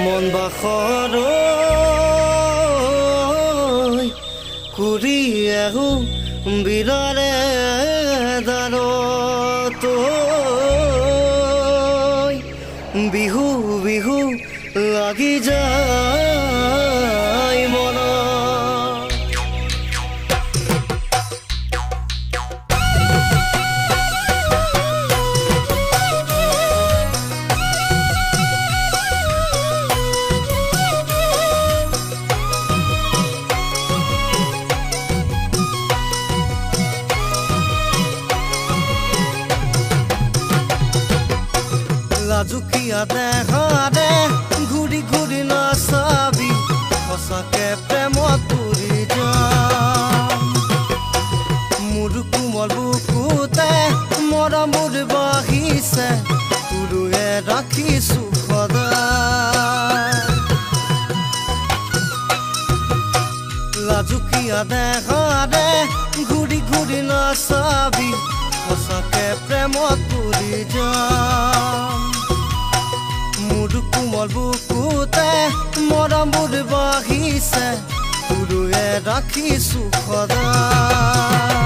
মন বাখৰ ঘূৰি আহো বিৰাৰে দাৰত বিহু বিহু লাগি যায় মনত। লাজুকীয়া দেখাৰে ঘূৰি ঘূৰি নাচাবি সঁচাকে প্ৰেমত পৰি যাম। মোৰ কোমল বুকুতে মৰমৰ বাঢ়িছে তোৰে ৰাখিছো সদায়। লাজুকীয়া দেখাৰে ঘূৰি ঘূৰি নাচাবি সঁচাকে প্ৰেমত পৰি যাম। মোৰ কোমল বুকুতে মৰমৰ বাঢ়িছে তোৰে ৰাখিছো সদায়।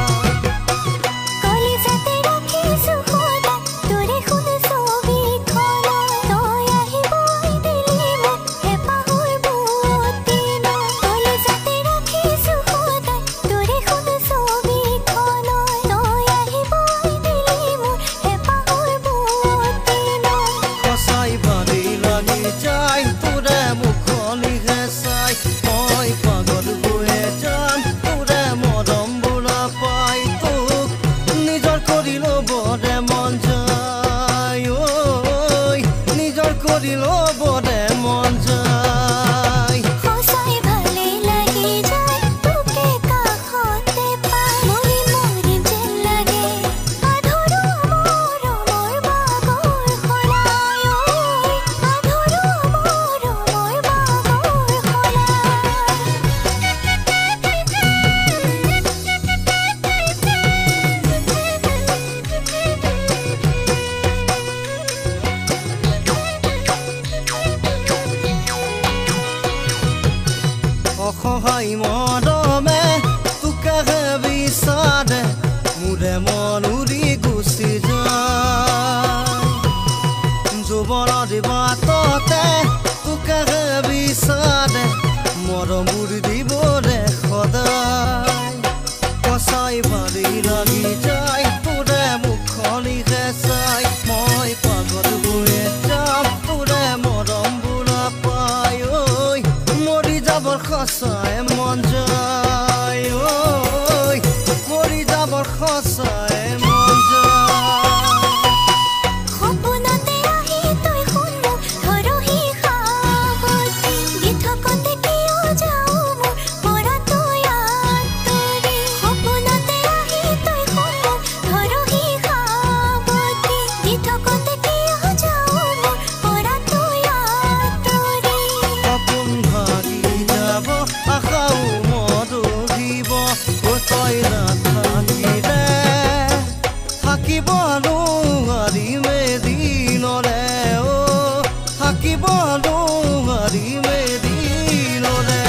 অসহায় মৰমে তোকে বিচাৰে মোৰে মন উৰি গুচি যায়। যৌৱনৰ বাটতে তোকে বিচাৰে মৰমৰ দিবৰে সদায়। কচাই ভাৰি লাগি যায় তোৰে মুখনি চাই মই পাগল হৈ যাম তোৰে মৰম বোলা পাই। মৰি যাবৰ সঁচাই মন যায় মৰি যাবৰ সঁচাই মন যায়। থাকিব নোৱাৰিমে দিনৰে থাকিব নোৱাৰিমে দিনৰে।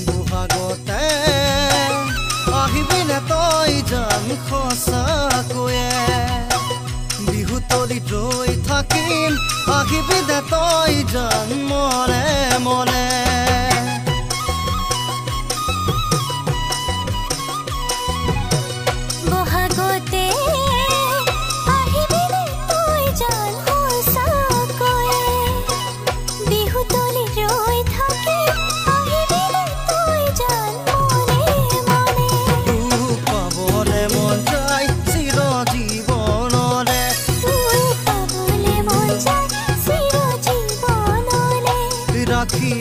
বহাগতে আহিবিনে তই জান সঁচাকৈয়ে বিহু তলিত ৰৈ থাকিম আহিবি দে তই জান মনে মনে। বহাগতে আহিবিনে তই জান সঁচাকৈয়ে বিহু তলিত ৰৈ থাকিম আহিবি দে তই জান মনে মনে। তোক পাবলে মন যায় চিৰ জীৱনৰে পাবলে মন যায় চিৰ জীৱনলে ৰাখি